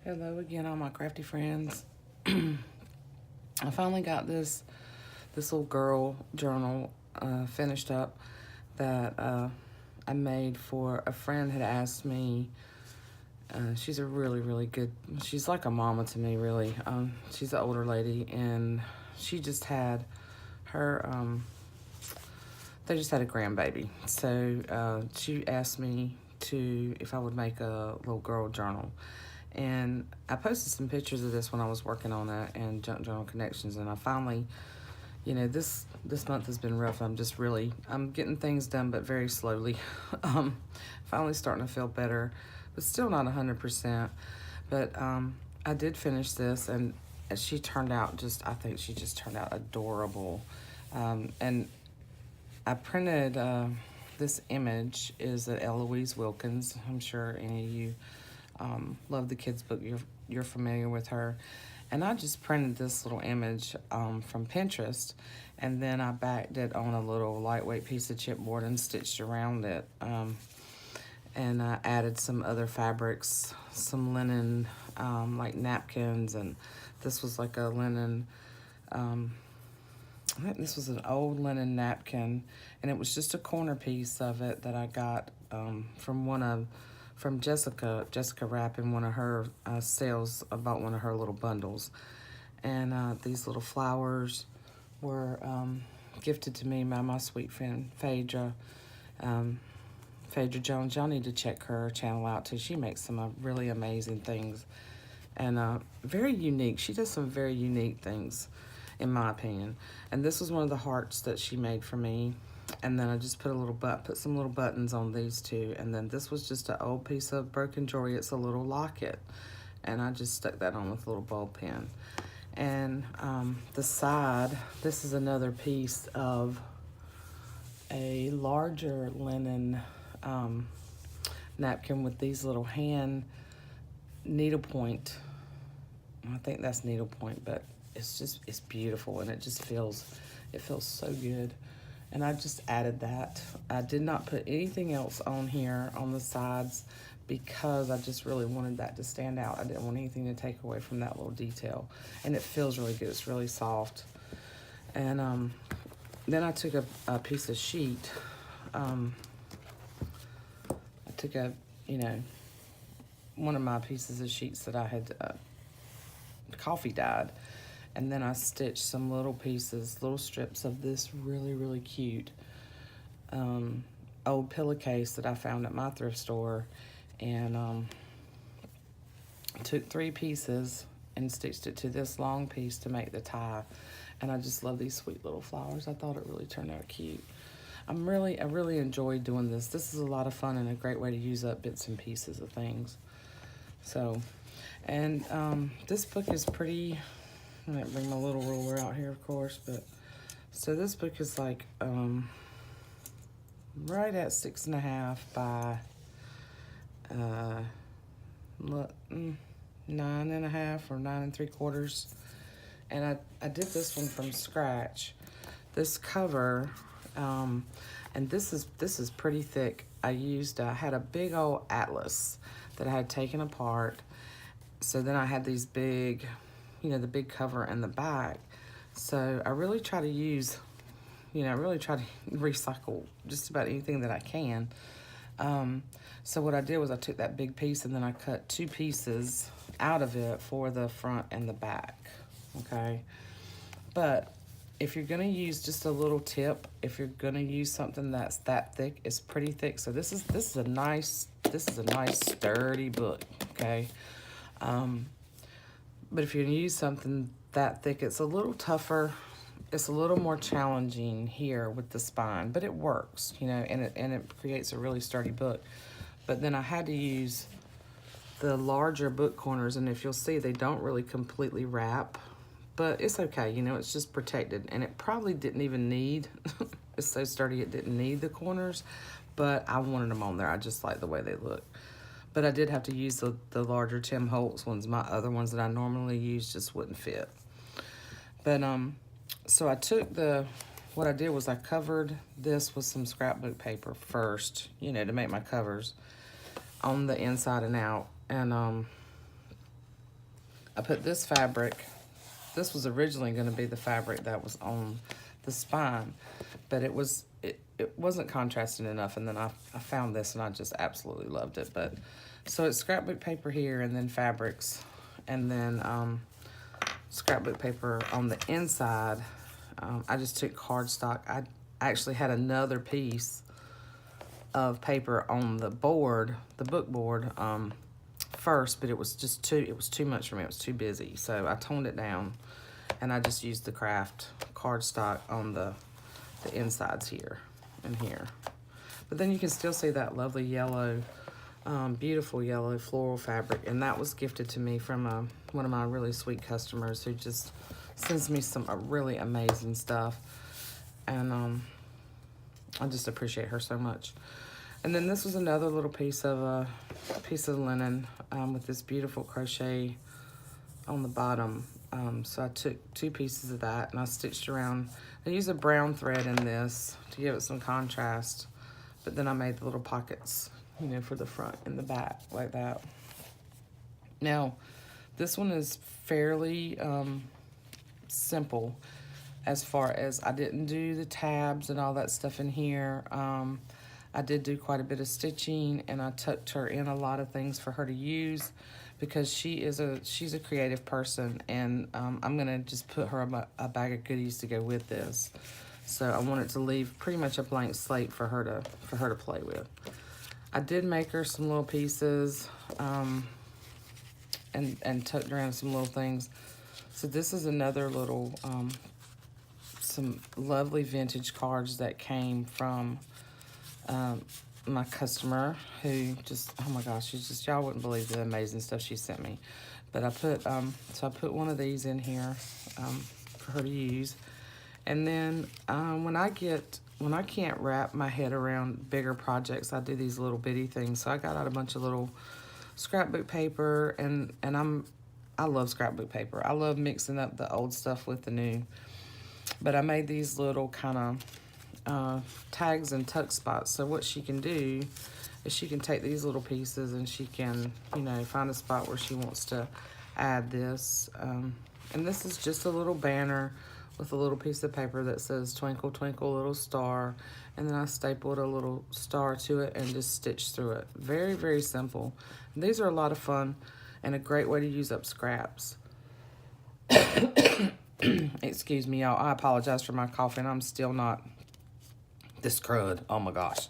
Hello again, all my crafty friends. I finally got this little girl journal finished up that I made for a friend had asked me. She's a really good. She's like a mama to me, really. She's an older lady, and she just had her. They just had a grandbaby, so she asked me to if I would make a little girl journal. And I posted some pictures of this when I was working on that and Junk Journal Connections. And I finally, this month has been rough. I'm getting things done, but very slowly. Finally starting to feel better, but still not 100%. But I did finish this, and she turned out I think she just turned out adorable. And I printed this image is at Eloise Wilkins. I'm sure any of you love the kids book. You're familiar with her, and I just printed this little image from Pinterest, and then I backed it on a little lightweight piece of chipboard and stitched around it, and I added some other fabrics, some linen, like napkins, and this was like a linen. I think this was an old linen napkin, and it was just a corner piece of it that I got from Jessica Rapp in one of her sales about one of her little bundles. And these little flowers were gifted to me by my sweet friend Phaedra. Phaedra Jones. Y'all need to check her channel out too. She makes some really amazing things and very unique. She does some very unique things, in my opinion. And this was one of the hearts that she made for me. And then I just put some little buttons on these two. And then this was just an old piece of broken jewelry. It's a little locket. And I just stuck that on with a little ball pen. And the side, this is another piece of a larger linen napkin with these little hand needlepoint. I think that's needlepoint, but it's beautiful, and it feels so good. And I just added that. I did not put anything else on here on the sides because I just really wanted that to stand out. I didn't want anything to take away from that little detail. And it feels really good. It's really soft. And then I took a piece of sheet. I took one of my pieces of sheets that I had coffee dyed. And then I stitched some little strips of this really cute old pillowcase that I found at my thrift store, and took 3 pieces and stitched it to this long piece to make the tie. And I just love these sweet little flowers. I thought it really turned out cute. I really enjoyed doing this. This is a lot of fun and a great way to use up bits and pieces of things. So, and this book is pretty. I might bring my little ruler out here, of course, but so this book is like right at 6.5 by 9.5 or 9 3/4, and I did this one from scratch. This cover, and this is pretty thick. I had a big old atlas that I had taken apart. So then I had these big, the big cover and the back. So I really try to use, recycle just about anything that I can. So what I did was I took that big piece and then I cut 2 pieces out of it for the front and the back, okay? But if you're gonna use just a little tip, if you're gonna use something that's that thick, it's pretty thick. So this is a nice sturdy book, okay? But if you're gonna use something that thick, it's a little tougher. It's a little more challenging here with the spine, but it works, and it creates a really sturdy book. But then I had to use the larger book corners, and if you'll see, they don't really completely wrap, but it's okay, it's just protected, and it probably didn't even need, it's so sturdy it didn't need the corners, but I wanted them on there. I just like the way they look. But I did have to use the larger Tim Holtz ones. My other ones that I normally use just wouldn't fit. But so I took what I did was I covered this with some scrapbook paper first, to make my covers on the inside and out. And I put this fabric. This was originally going to be the fabric that was on the spine, but it wasn't contrasting enough, and then I found this and I just absolutely loved it. But so it's scrapbook paper here, and then fabrics, and then scrapbook paper on the inside. I just took cardstock. I actually had another piece of paper on the board, the book board, first, but it was too much for me. It was too busy, so I toned it down, and I just used the craft cardstock on the insides here and here. But then you can still see that lovely yellow, beautiful yellow floral fabric, and that was gifted to me from one of my really sweet customers who just sends me some really amazing stuff, and I just appreciate her so much. And then this was another little piece of linen with this beautiful crochet on the bottom. So I took 2 pieces of that and I stitched around. I used a brown thread in this to give it some contrast, but then I made the little pockets, you know, for the front and the back like that. Now, this one is fairly simple as far as I didn't do the tabs and all that stuff in here. I did do quite a bit of stitching, and I tucked her in a lot of things for her to use because she's a creative person, and I'm gonna just put her a bag of goodies to go with this. So I wanted to leave pretty much a blank slate for her to play with. I did make her some little pieces and tucked around some little things. So this is another little some lovely vintage cards that came from my customer who just, oh my gosh, she's just, y'all wouldn't believe the amazing stuff she sent me. But I put, so I put one of these in here for her to use. And then when I can't wrap my head around bigger projects, I do these little bitty things. So I got out a bunch of little scrapbook paper, and I love scrapbook paper. I love mixing up the old stuff with the new. But I made these little kind of tags and tuck spots. So what she can do is she can take these little pieces and she can, you know, find a spot where she wants to add this. And this is just a little banner with a little piece of paper that says twinkle twinkle little star, and then I stapled a little star to it and just stitched through it. Very, very simple. And these are a lot of fun and a great way to use up scraps. Excuse me, y'all. I apologize for my coughing. I'm still not this crud. Oh my gosh.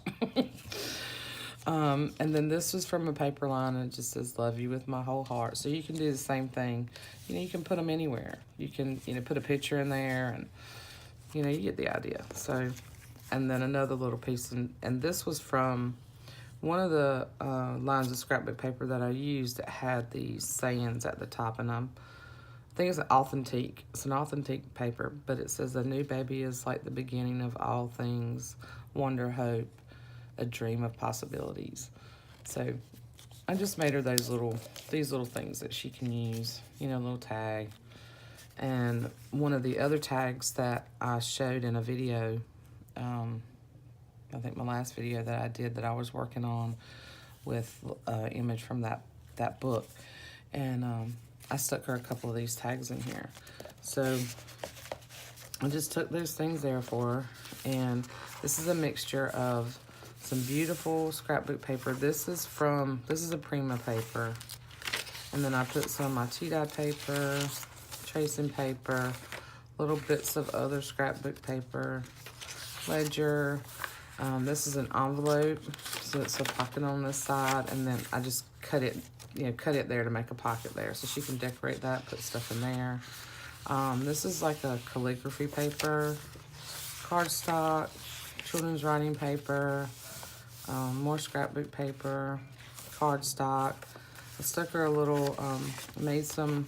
And then this was from a paper line, and it just says, love you with my whole heart. So you can do the same thing. You know, you can put them anywhere. You can, you know, put a picture in there, and, you know, you get the idea. So, and then another little piece. And this was from one of the lines of scrapbook paper that I used that had these sayings at the top. And I think it's authentic. It's an authentic paper, but it says, a new baby is like the beginning of all things, wonder, hope, a dream of possibilities. So I just made her these little things that she can use, you know, a little tag. And one of the other tags that I showed in a video, I think my last video that I did that I was working on with an image from that book. And I stuck her a couple of these tags in here. So I just took those things there for her. And this is a mixture of some beautiful scrapbook paper. This is a Prima paper. And then I put some of my tea-dye paper, tracing paper, little bits of other scrapbook paper, ledger. This is an envelope, so it's a pocket on this side, and then I just cut it there to make a pocket there, so she can decorate that, put stuff in there. This is like a calligraphy paper, cardstock, children's writing paper, more scrapbook paper, cardstock. I stuck her a little, made some,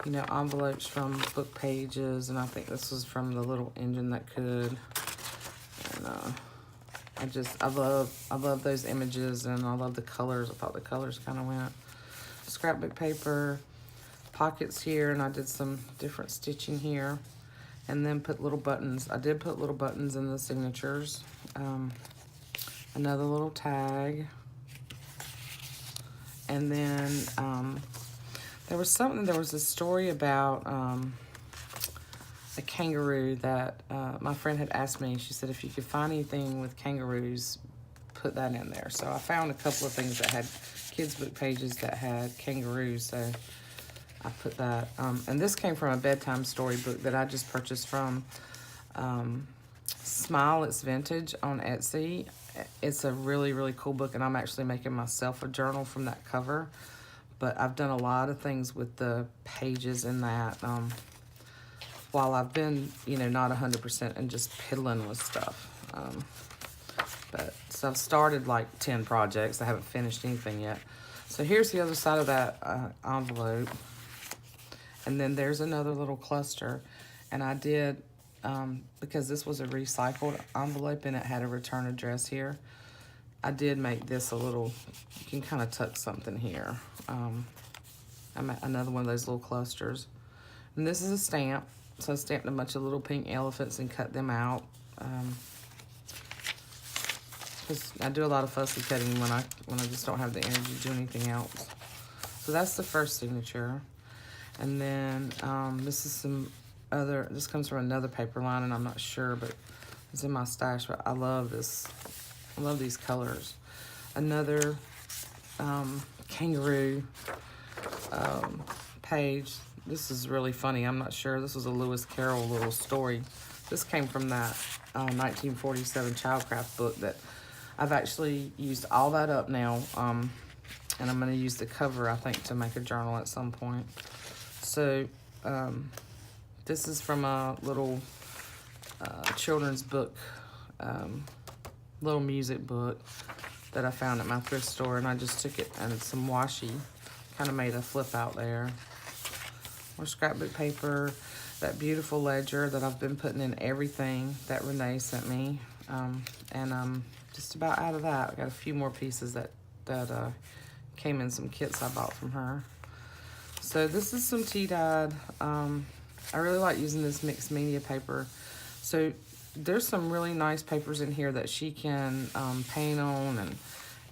you know, envelopes from book pages, and I think this was from the Little Engine That Could. And I love those images, and I love the colors. I thought the colors kind of went. Scrapbook paper, pockets here, and I did some different stitching here, and then put little buttons. I did put little buttons in the signatures. Another little tag, and then There was a story about a kangaroo that my friend had asked me. She said if you could find anything with kangaroos, put that in there. So I found a couple of things that had kids book pages that had kangaroos, so I put that. And this came from a bedtime story book that I just purchased from Smile It's Vintage on Etsy. It's a really, really cool book, and I'm actually making myself a journal from that cover. But I've done a lot of things with the pages in that. While I've been, you know, not 100% and just piddling with stuff. So I've started like 10 projects. I haven't finished anything yet. So here's the other side of that envelope. And then there's another little cluster. And I did, because this was a recycled envelope and it had a return address here, I did make this a little, you can kind of tuck something here. Another one of those little clusters. And this is a stamp. So I stamped a bunch of little pink elephants and cut them out. Because I do a lot of fussy cutting when I just don't have the energy to do anything else. So that's the first signature. And then this is this comes from another paper line, and I'm not sure, but it's in my stash. But I love this. I love these colors. Another kangaroo page. This is really funny. I'm not sure. This was a Lewis Carroll little story. This came from that 1947 Childcraft book that I've actually used all that up now. And I'm going to use the cover, I think, to make a journal at some point. So this is from a little children's book, little music book that I found at my thrift store. And I just took it and some washi, kind of made a flip out there. More scrapbook paper, that beautiful ledger that I've been putting in everything that Renee sent me. And I'm just about out of that. I got a few more pieces that came in some kits I bought from her. So this is some tea-dyed. I really like using this mixed media paper. So there's some really nice papers in here that she can paint on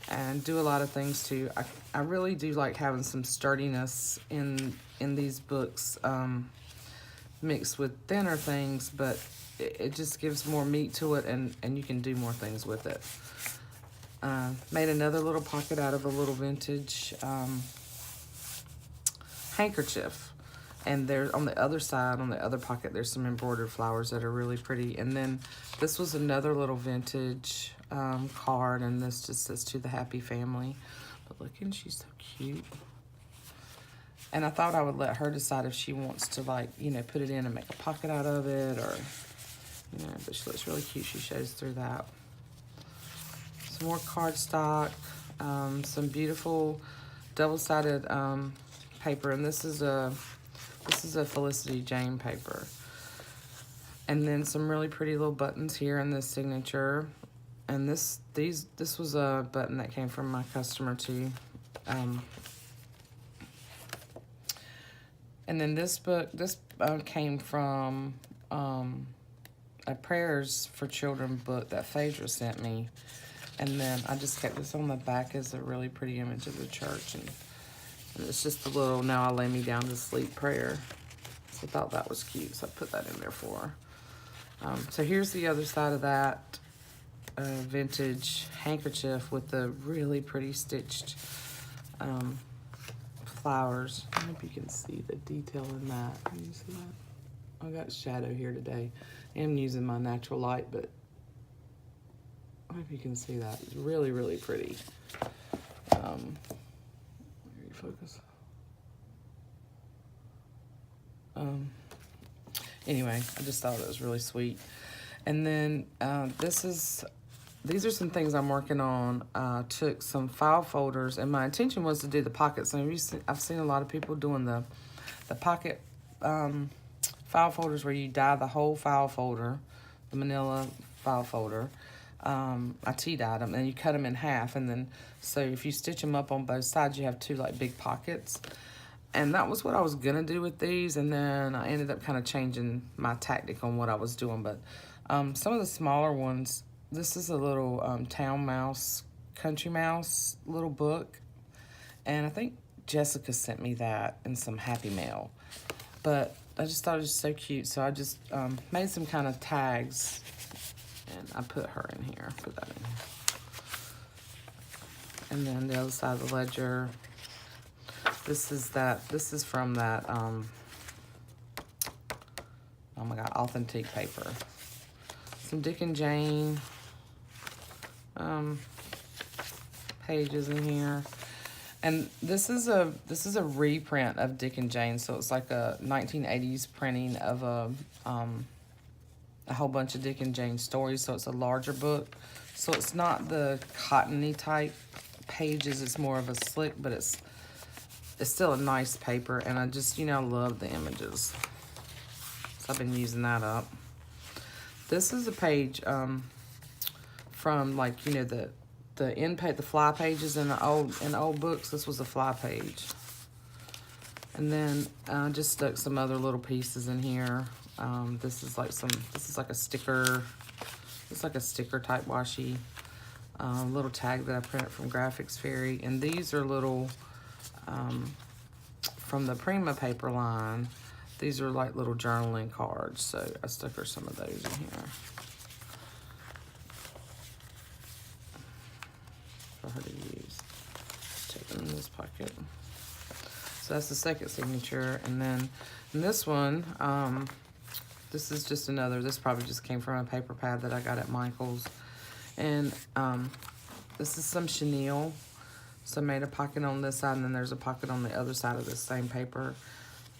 and do a lot of things too. I really do like having some sturdiness in these books, mixed with thinner things, but it just gives more meat to it, and you can do more things with it. Made another little pocket out of a little vintage handkerchief. And there on the other side, on the other pocket, there's some embroidered flowers that are really pretty. And then this was another little vintage card, and this just says to the happy family. But look, and she's so cute. And I thought I would let her decide if she wants to, like, you know, put it in and make a pocket out of it, or, you know, but she looks really cute. She shows through that. Some more cardstock, some beautiful double-sided paper, and this is a Felicity Jane paper. And then some really pretty little buttons here in this signature. And this was a button that came from my customer too. And then this book, came from a Prayers for Children book that Phaedra sent me. And then I just kept this on the back as a really pretty image of the church. And it's just a little, now I lay me down to sleep prayer. So I thought that was cute, so I put that in there for her. So here's the other side of that vintage handkerchief with the really pretty stitched flowers. I hope you can see the detail in that. Can you see that? I got shadow here today. I am using my natural light, but I hope you can see that. It's really, really pretty. Focus. Anyway, I just thought it was really sweet. And then these are some things I'm working on. Took some file folders, and my intention was to do the pockets. And I've seen a lot of people doing the pocket file folders where you dye the whole file folder, the manila file folder. I tea-dyed them, and you cut them in half, and then so if you stitch them up on both sides, you have two like big pockets. And that was what I was gonna do with these, and then I ended up kind of changing my tactic on what I was doing. But some of the smaller ones, this is a little town mouse, country mouse little book, and I think Jessica sent me that in some Happy Mail. But I just thought it was so cute, so I just made some kind of tags, and I put her in here, put that in here. And then the other side of the ledger, this is from that, oh my God, Authentique paper. Some Dick and Jane pages in here. And this is a reprint of Dick and Jane, so it's like a 1980s printing of a whole bunch of Dick and Jane stories. So it's a larger book. So it's not the cottony type pages. It's more of a slick, but it's still a nice paper. And I just, you know, love the images. So I've been using that up. This is a page from, like, you know, the end page, the fly pages in old books. This was a fly page. And then I just stuck some other little pieces in here. This is like a sticker. It's like a sticker type washi. Little tag that I printed from Graphics Fairy. And these are little, from the Prima paper line. These are like little journaling cards. So I stuck her some of those in here. For her to use. Take them in this pocket. So that's the second signature. And then in this one, this is just another, this probably just came from a paper pad that I got at Michael's. And this is some chenille. So I made a pocket on this side, and then there's a pocket on the other side of this same paper.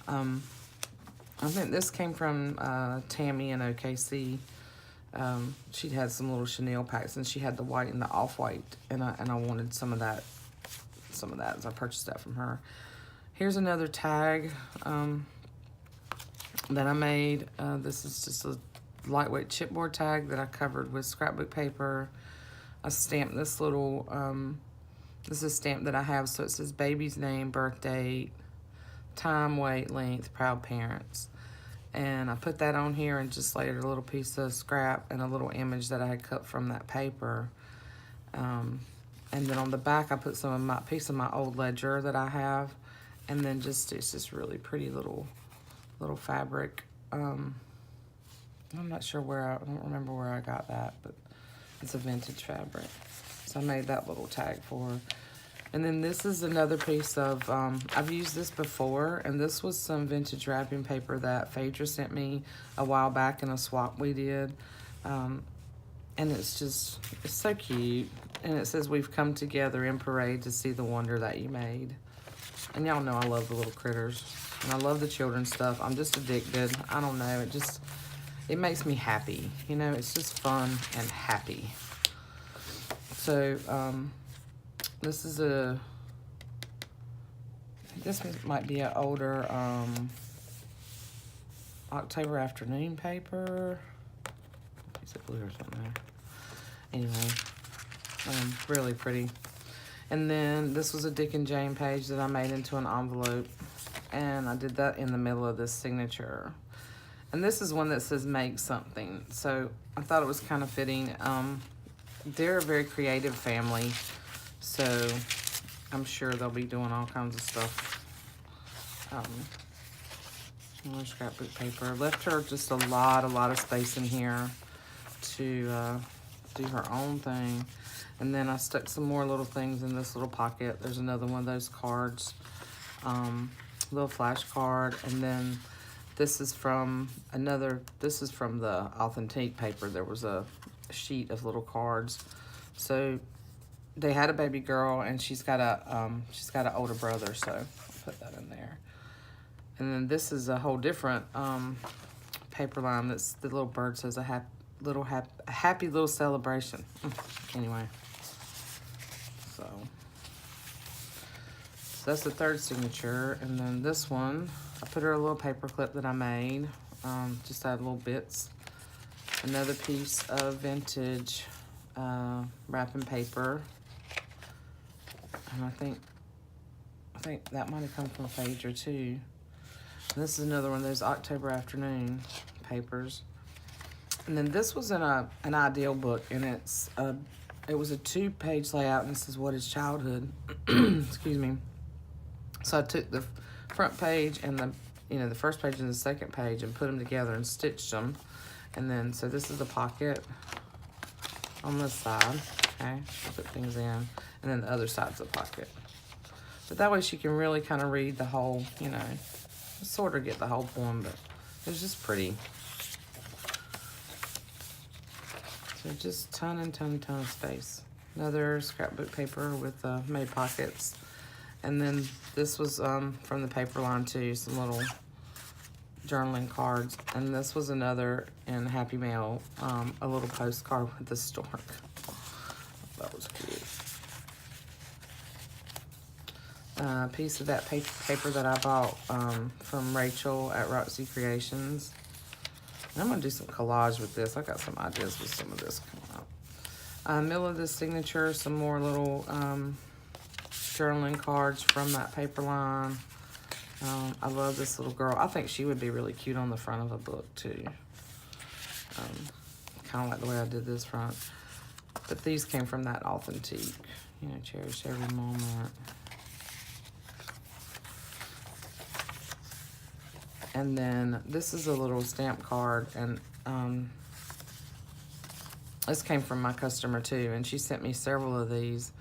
I think this came from Tammy in OKC. She'd had some little chenille packs, and she had the white and the off-white, and I wanted some of that, so I purchased that from her. Here's another tag that I made. This is just a lightweight chipboard tag that I covered with scrapbook paper. I stamped this little, this is a stamp that I have, so it says baby's name, birth date, time, weight, length, proud parents. And I put that on here and just layered a little piece of scrap and a little image that I had cut from that paper. And then on the back, I put some of my piece of my old ledger that I have. And then it's just really pretty little fabric. I'm not sure I don't remember where I got that, but it's a vintage fabric. So I made that little tag for her. And then this is another piece of, I've used this before, and this was some vintage wrapping paper that Phaedra sent me a while back in a swap we did. And it's so cute. And it says, we've come together in parade to see the wonder that you made. And y'all know I love the little critters. And I love the children's stuff. I'm just addicted. I don't know, it makes me happy. You know, it's just fun and happy. So, this might be an older October afternoon paper. Piece of glue or something there. Anyway, really pretty. And then this was a Dick and Jane page that I made into an envelope. And I did that in the middle of this signature. And this is one that says make something. So I thought it was kind of fitting. They're a very creative family. So I'm sure they'll be doing all kinds of stuff. More scrapbook paper. I left her just a lot of space in here to do her own thing. And then I stuck some more little things in this little pocket. There's another one of those cards. Little flash card. And then this is from the Authentique paper. There was a sheet of little cards. So they had a baby girl, and she's got an older brother, so I'll put that in there. And then this is a whole different paper line. That's the little bird says a happy little celebration. Anyway, so that's the third signature. And then this one, I put her a little paper clip that I made. Just add little bits. Another piece of vintage wrapping paper. And I think that might have come from Phaedra too. And this is another one of those October afternoon papers. And then this was in an ideal book, and it was a 2-page layout, and this is what is childhood. Excuse me. So I took the front page and the first page and the second page and put them together and stitched them. And then, so this is the pocket on this side, okay? Put things in. And then the other side's the pocket. But that way she can really kind of read the whole, sort of get the whole poem, but it's just pretty. So just ton of space. Another scrapbook paper with made pockets. And then this was from the paper line too, some little journaling cards. And this was another in Happy Mail, a little postcard with the stork. That was cute. A piece of that paper that I bought from Rachel at Roxy Creations. And I'm gonna do some collage with this. I got some ideas with some of this coming up. Middle of the signature, some more little journaling cards from that paper line. I love this little girl. I think she would be really cute on the front of a book too. Kind of like the way I did this front. But these came from that Authentique. Cherish every moment. And then this is a little stamp card, and this came from my customer too, and she sent me several of these,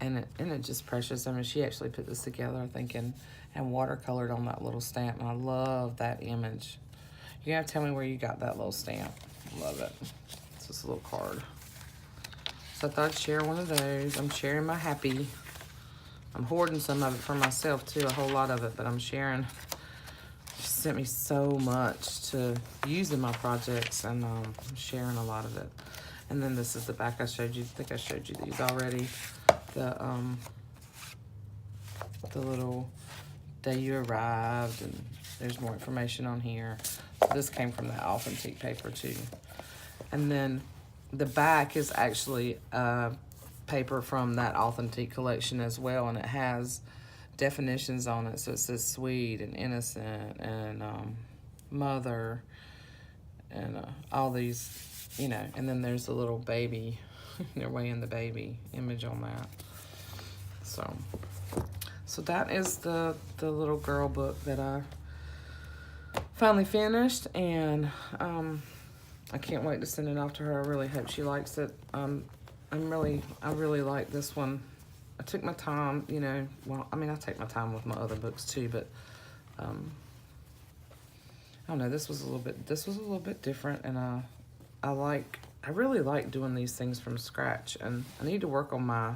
and it's just precious. I mean, she actually put this together, I think, and watercolored on that little stamp, and I love that image. You gotta tell me where you got that little stamp. Love it. It's just a little card. So I thought I'd share one of those. I'm sharing my happy. I'm hoarding some of it for myself too, a whole lot of it, but I'm sharing. She sent me so much to use in my projects, and I'm sharing a lot of it. And then this is the back I showed you. I think I showed you these already. The little day you arrived, and there's more information on here. This came from that Authentique paper too. And then the back is actually paper from that Authentique collection as well, and it has definitions on it. So it says sweet and innocent and mother and all these, and then there's a little baby, they're weighing the baby image on that. So that is the little girl book that I finally finished, and I can't wait to send it off to her. I really hope she likes it. I really like this one. I took my time, well, I mean, I take my time with my other books too, but I don't know, this was a little bit different, and I really like doing these things from scratch, and I need to work on my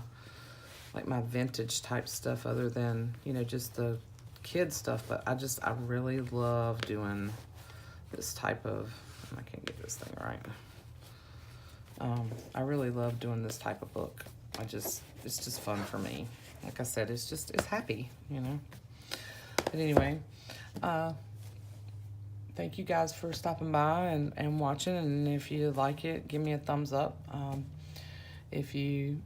vintage type stuff other than, just the kid stuff, but I really love doing this type of, I can't get this thing right. I really love doing this type of book. It's just fun for me. Like I said, it's happy, But anyway, thank you guys for stopping by and watching. And if you like it, give me a thumbs up. If you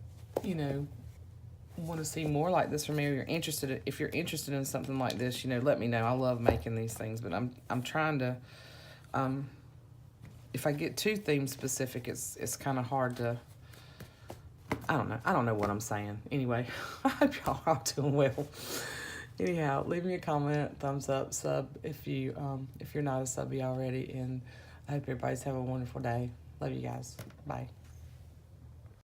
want to see more like this from me, or if you're interested in something like this, let me know. I love making these things, but I'm trying to, if I get too theme specific, it's kind of hard to, I don't know what I'm saying. Anyway, I hope y'all are all doing well. Anyhow, leave me a comment, thumbs up, sub if you're not a subby already, and I hope everybody's having a wonderful day. Love you guys. Bye.